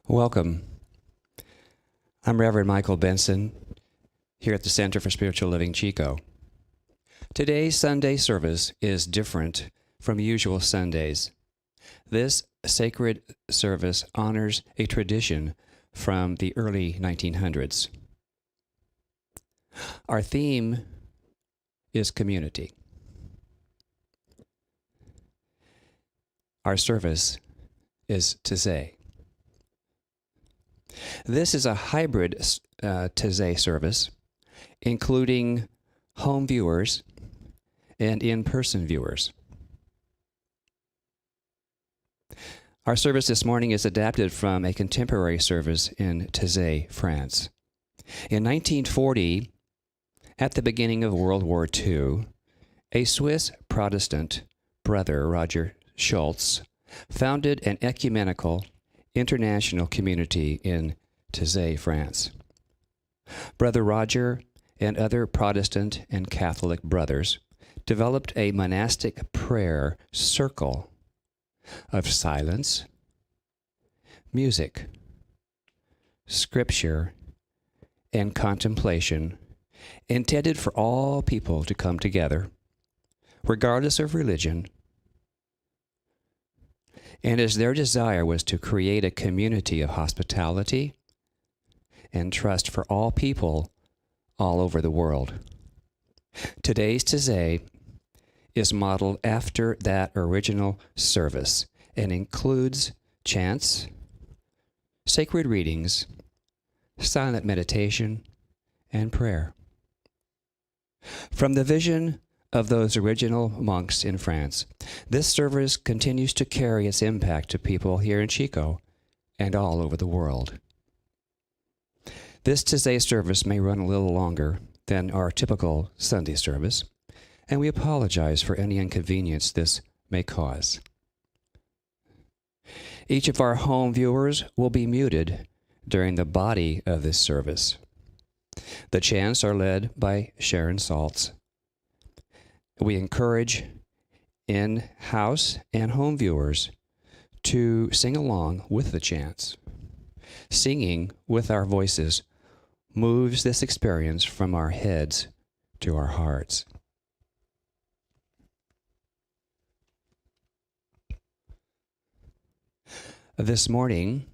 Welcome. I'm Reverend Michael Benson here at the Center for Spiritual Living Chico. Today's Sunday service is different from usual Sundays. This sacred service honors a tradition from the early 1900s. Our theme is community. Our service is Taize. This is a hybrid Taize service, including home viewers and in-person viewers. Our service this morning is adapted from a contemporary service in Taize, France. In 1940, at the beginning of World War II, a Swiss Protestant brother, Roger Schultz, founded an ecumenical international community in Taize, France. Brother Roger and other Protestant and Catholic brothers developed a monastic prayer circle of silence, music, scripture, and contemplation intended for all people to come together, regardless of religion, and as their desire was to create a community of hospitality and trust for all people all over the world. Today's Taize is modeled after that original service and includes chants, sacred readings, silent meditation, and prayer. From the vision of those original monks in France, this service continues to carry its impact to people here in Chico and all over the world. This Taize service may run a little longer than our typical Sunday service, and we apologize for any inconvenience this may cause. Each of our home viewers will be muted during the body of this service. The chants are led by Sharon Saltz. We encourage in-house and home viewers to sing along with the chants. Singing with our voices moves this experience from our heads to our hearts. This morning,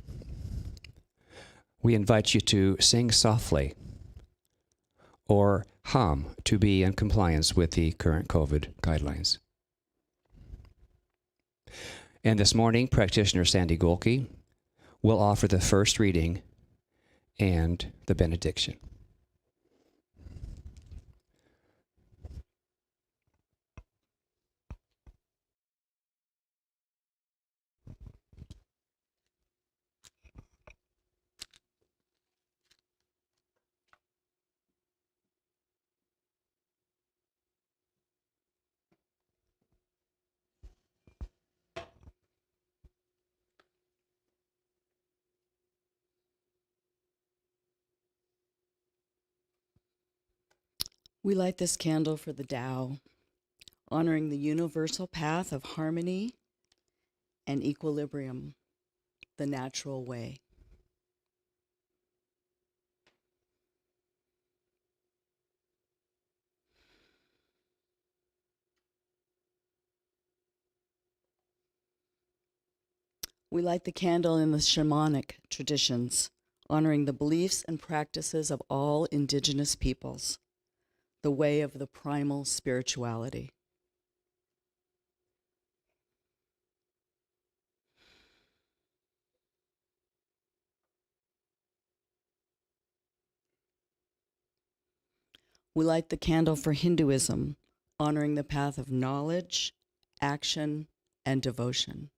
we invite you to sing softly or hum to be in compliance with the current COVID guidelines. And this morning, practitioner Sandy Golke will offer the first reading and the benediction. We light this candle for the Tao, honoring the universal path of harmony and equilibrium, the natural way. We light the candle in the shamanic traditions, honoring the beliefs and practices of all indigenous peoples, the way of the primal spirituality. We light the candle for Hinduism, honoring the path of knowledge, action, and devotion.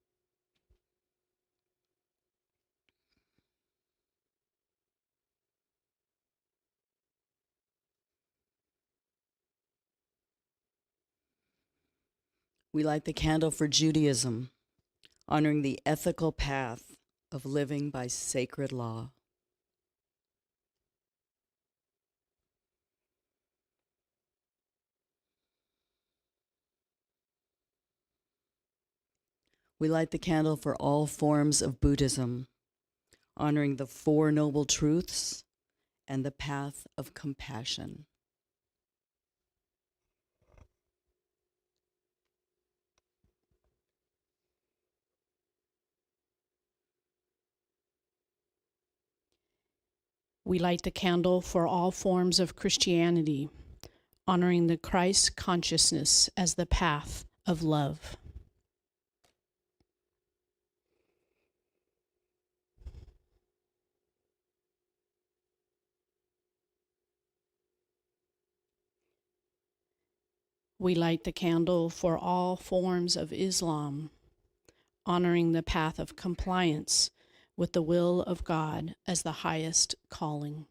We light the candle for Judaism, honoring the ethical path of living by sacred law. We light the candle for all forms of Buddhism, honoring the Four Noble Truths and the path of compassion. We light the candle for all forms of Christianity, honoring the Christ consciousness as the path of love. We light the candle for all forms of Islam, honoring the path of compliance with the will of God as the highest calling.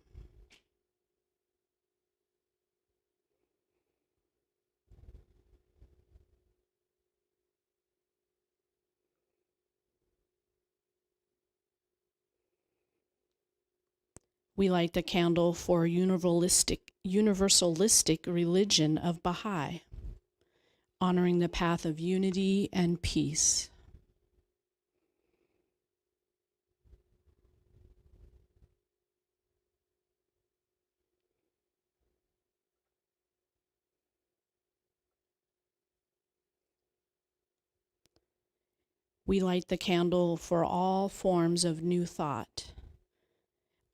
We light the candle for universalistic religion of Baha'i, honoring the path of unity and peace. We light the candle for all forms of new thought,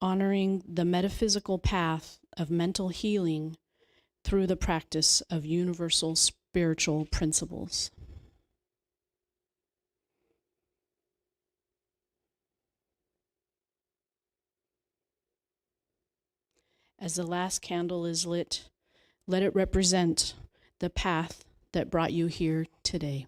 honoring the metaphysical path of mental healing through the practice of universal spiritual principles. As the last candle is lit, let it represent the path that brought you here today.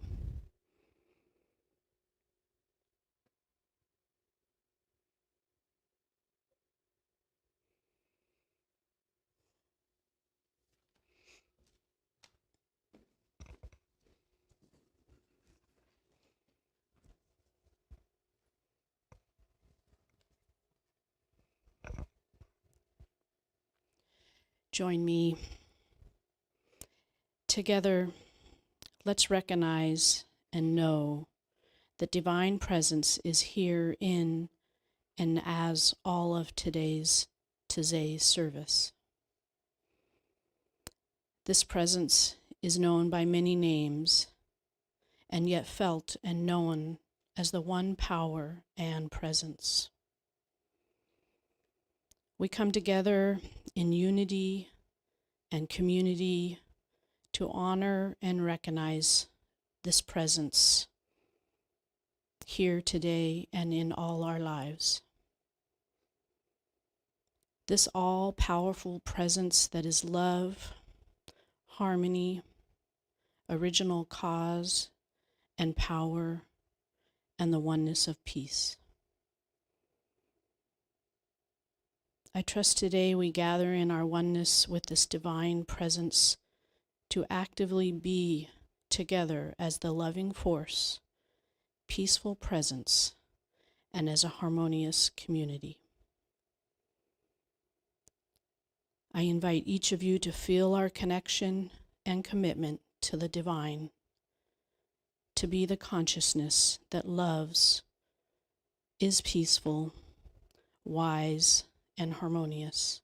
Join me. Together, let's recognize and know that divine presence is here in and as all of today's Taize service. This presence is known by many names and yet felt and known as the one power and presence. We come together in unity and community to honor and recognize this presence here today and in all our lives. This all-powerful presence that is love, harmony, original cause, and power, and the oneness of peace. I trust today we gather in our oneness with this divine presence to actively be together as the loving force, peaceful presence, and as a harmonious community. I invite each of you to feel our connection and commitment to the divine, to be the consciousness that loves, is peaceful, wise, and harmonious.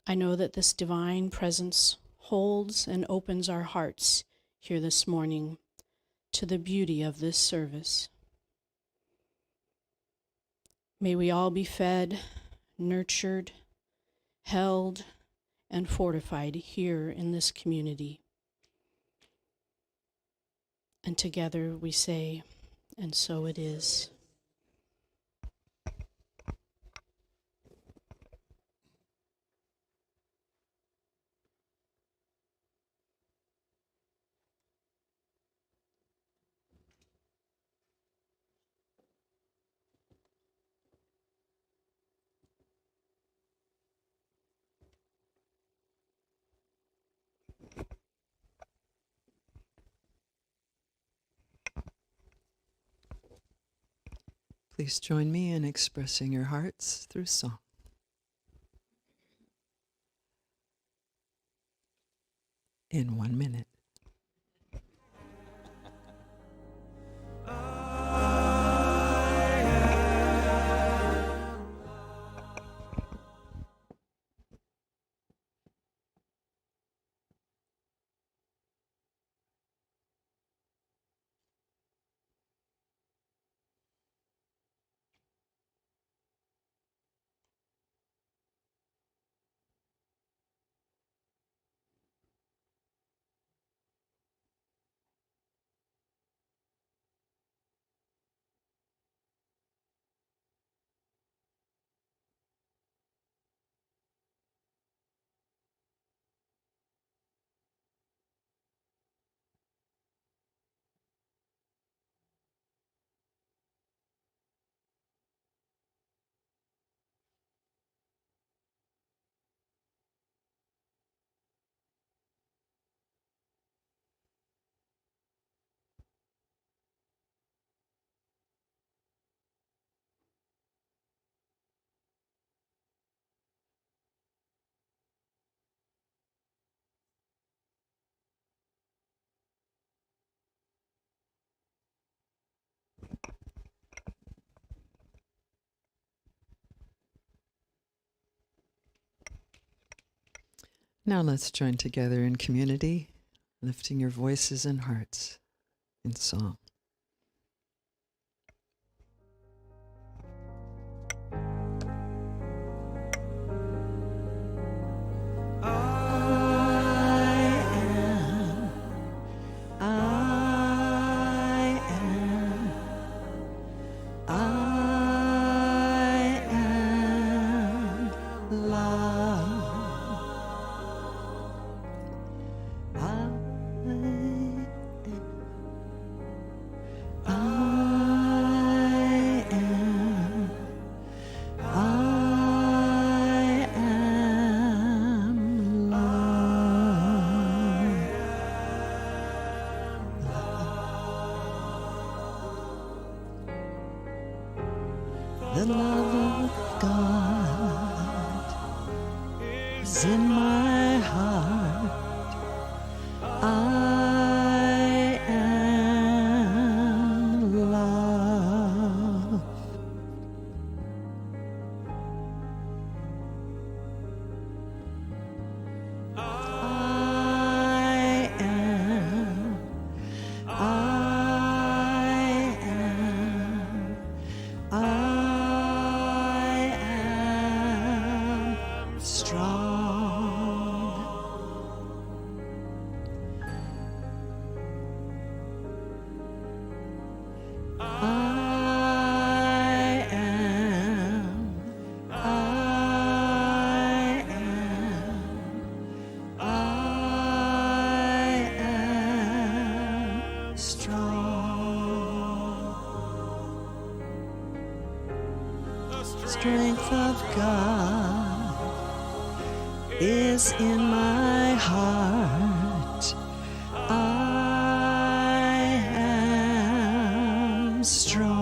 I know that this divine presence holds and opens our hearts here this morning to the beauty of this service. May we all be fed, nurtured, held, and fortified here in this community. And together we say, and so it is. Please join me in expressing your hearts through song. In 1 minute. I Now let's join together in community, lifting your voices and hearts in song. The love of God is in my heart. I am love. I am. Strength of God is in my heart. I am strong.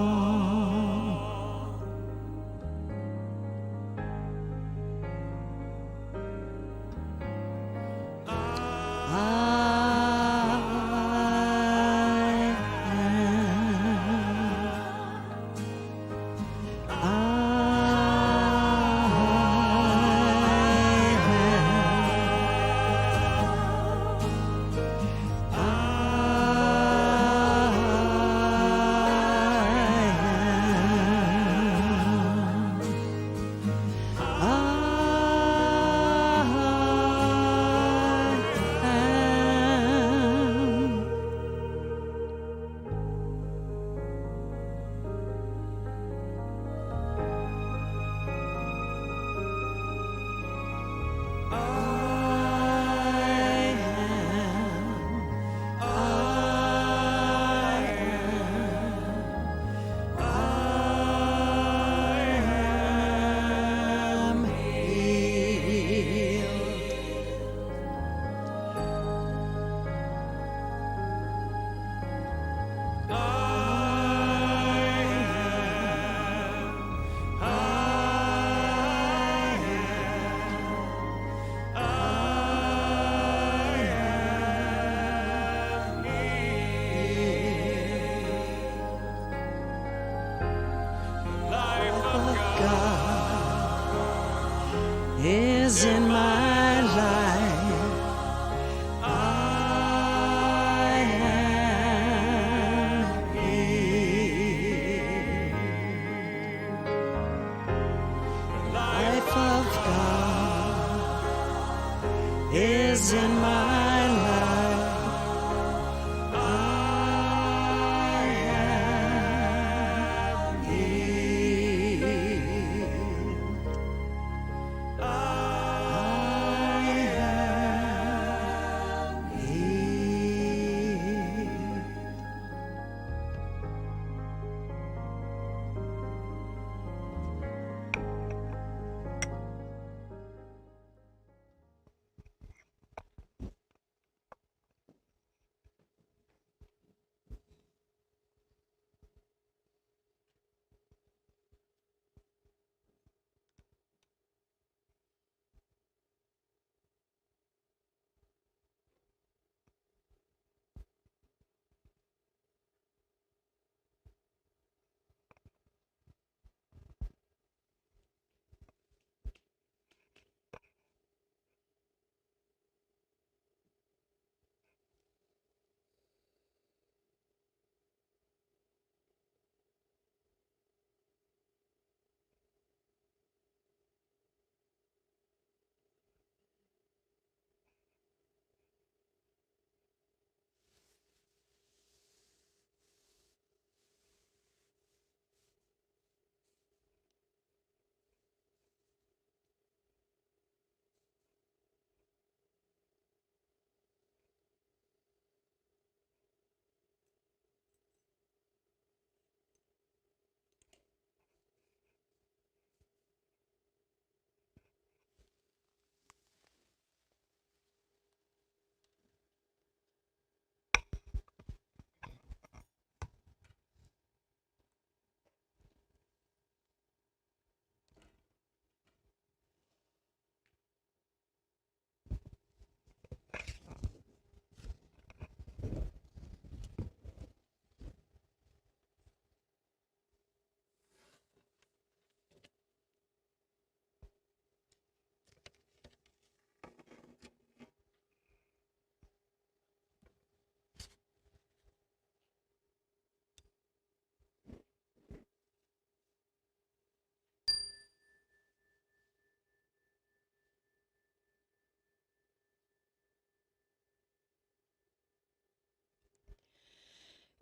Is in my life. I am healed. The life of God is in my life. I am healed. I am healed.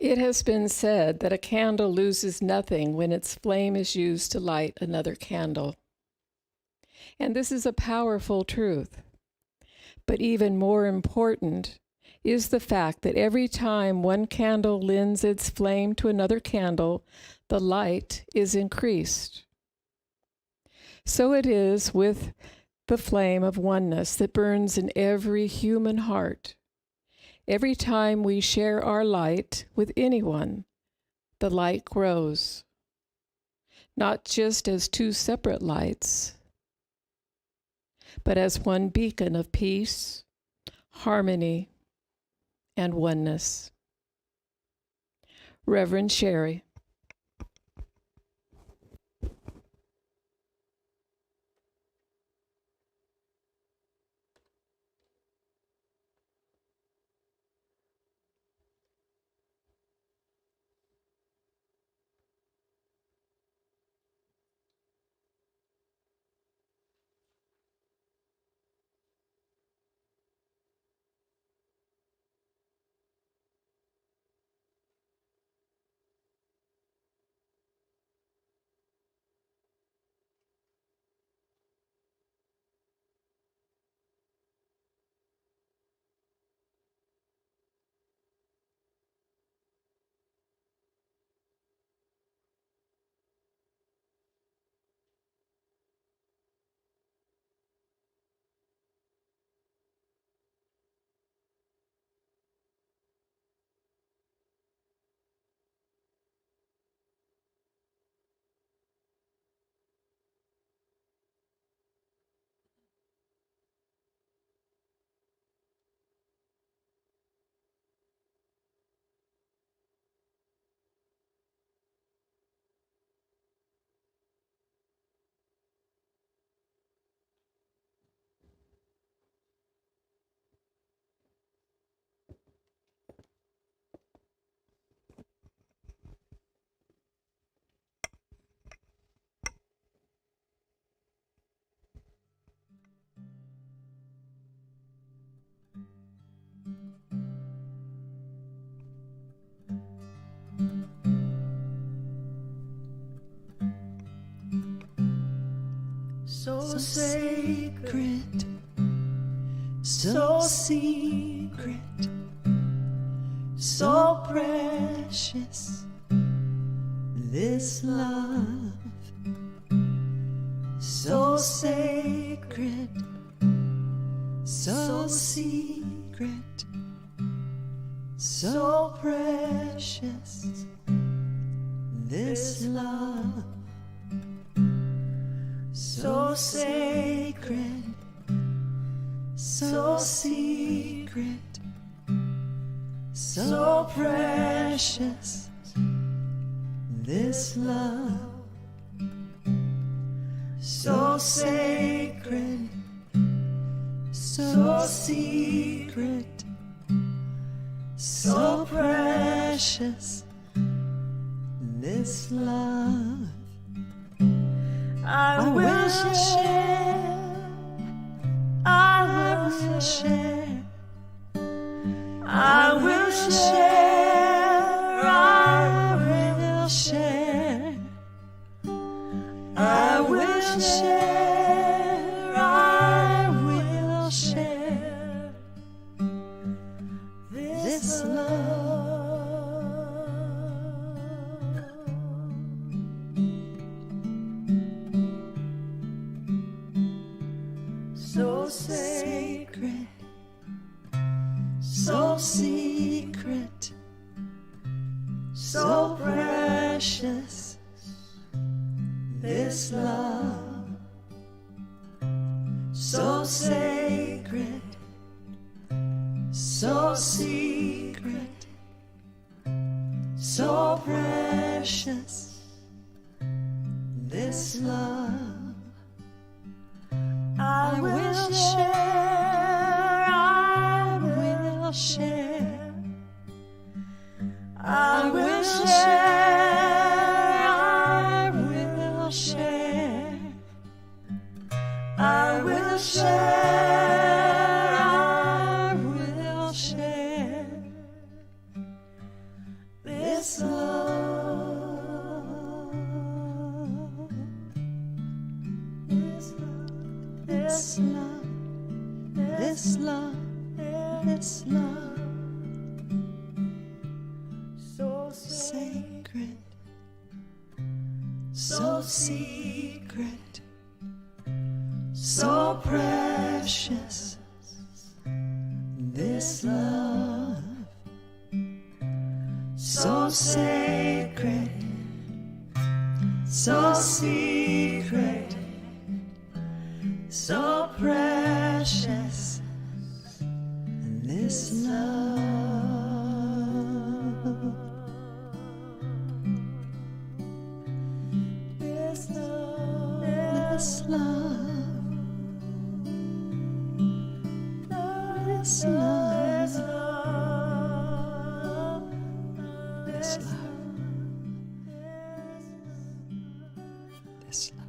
It has been said that a candle loses nothing when its flame is used to light another candle. And this is a powerful truth. But even more important is the fact that every time one candle lends its flame to another candle, the light is increased. So it is with the flame of oneness that burns in every human heart. Every time we share our light with anyone, the light grows, not just as two separate lights, but as one beacon of peace, harmony, and oneness. Reverend Sherry. So sacred, so secret, so precious, this love. So sacred, so secret, so precious, this love. So sacred, so secret, so precious, this love. So sacred, so secret, so precious, this love. I will share, I will share, I will share, I will share, I will share, I will share this love. So sacred, so secret, so precious, this love. So sacred, so secret, so precious, this love. I will share, I will share, I will share, I will share, I will share, I will share this love, this love, this love, this love, this love, so sacred, so secret, so precious. This love, so sacred, so secret, so precious. This love, this love, this love, this love, this love, This love.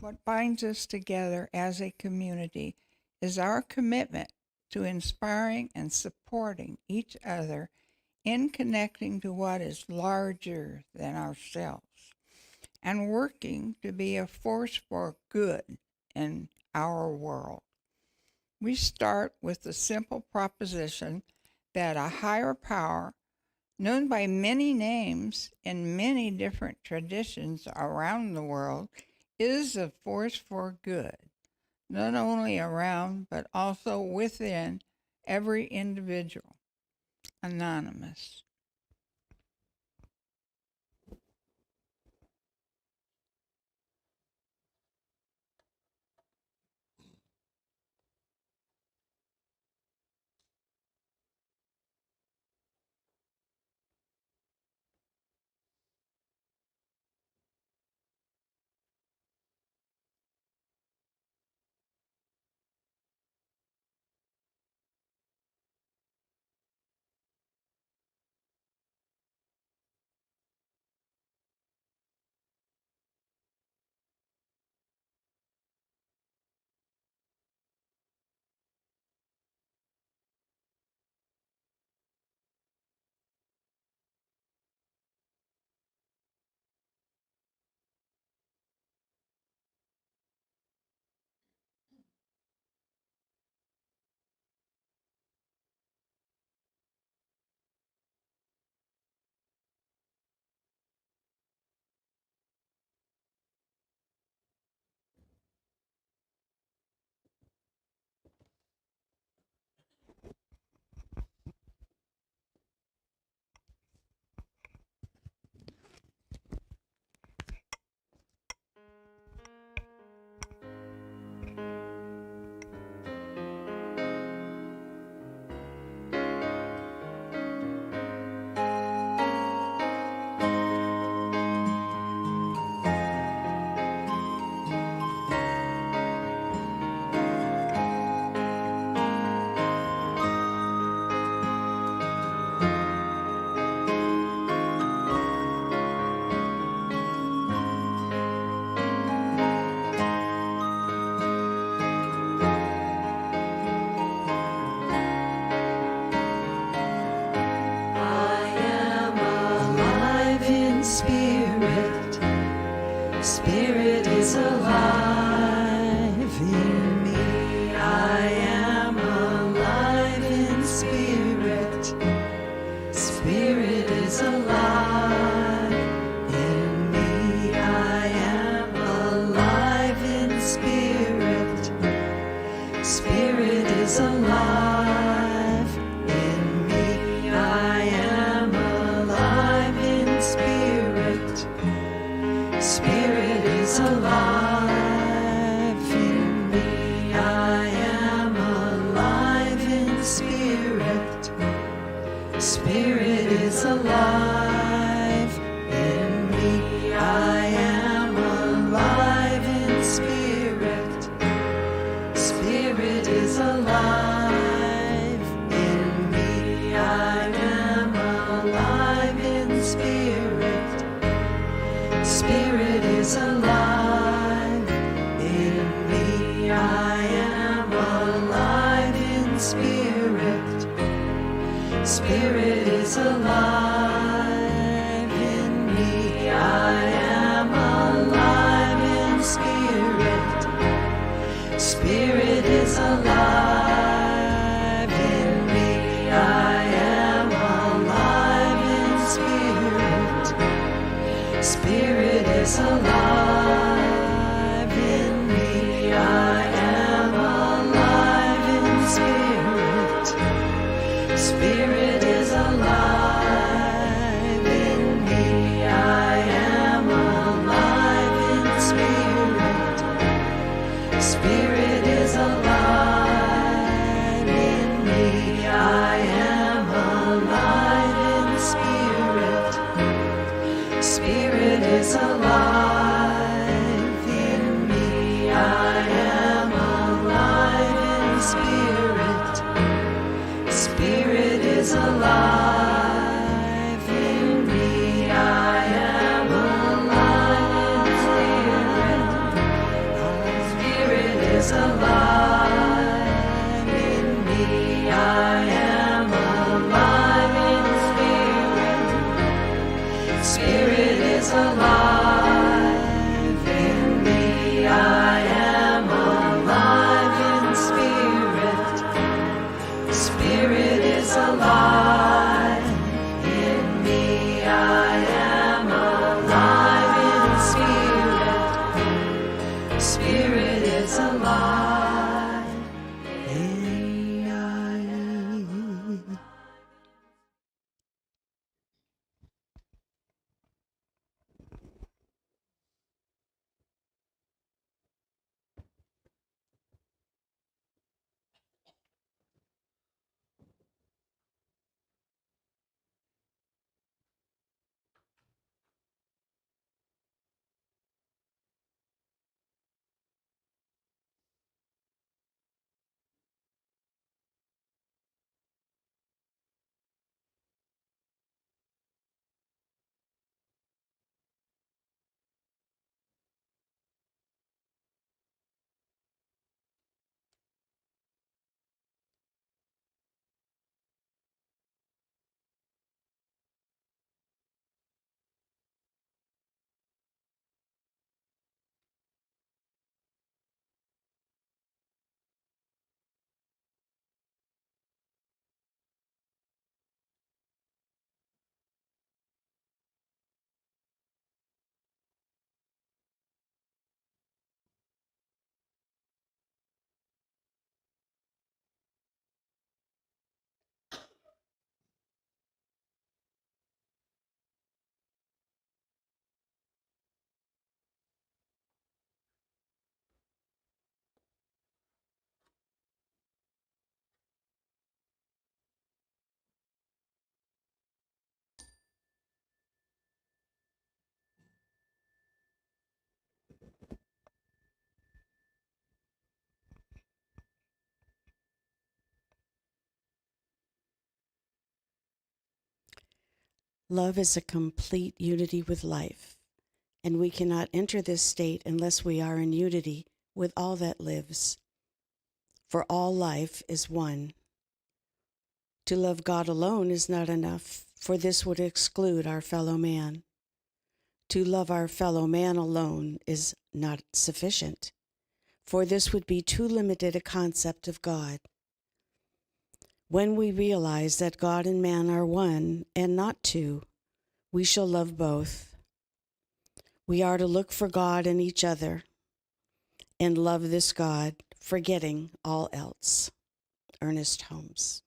What binds us together as a community is our commitment to inspiring and supporting each other in connecting to what is larger than ourselves and working to be a force for good in our world. We start with the simple proposition that a higher power, known by many names in many different traditions around the world, is a force for good, not only around but also within every individual. Anonymous. Spirit is alive in me. I am alive in spirit. Spirit is alive in me. I am alive in spirit. Spirit is alive in me. I am alive in spirit. Spirit is alive in me. I am alive in spirit. Spirit is alive in me. I am alive in spirit. Spirit is alive in me. I am alive in spirit. Spirit is alive in me. I am alive in spirit. Spirit is alive in me. I am alive in spirit. Spirit is alive in me. I am alive in spirit. Spirit is alive in me. I am alive in spirit. Spirit is alive in me. I am alive in spirit. Spirit is alive in me. I am alive in spirit. Spirit is alive in me. I am alive in spirit. Spirit is alive in me. I am alive in spirit. Spirit is alive in me. I am alive in spirit. Spirit is alive in me. I am alive in spirit. Spirit is alive in me. I am alive in spirit. Spirit is alive in me. Love is a complete unity with life, and we cannot enter this state unless we are in unity with all that lives. For all life is one. To love God alone is not enough, for this would exclude our fellow man. To love our fellow man alone is not sufficient, for this would be too limited a concept of God. When we realize that God and man are one and not two, we shall love both. We are to look for God in each other and love this God, forgetting all else. Ernest Holmes.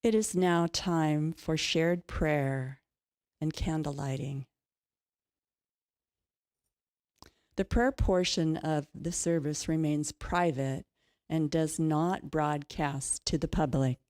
It is now time for shared prayer and candle lighting. The prayer portion of the service remains private and does not broadcast to the public.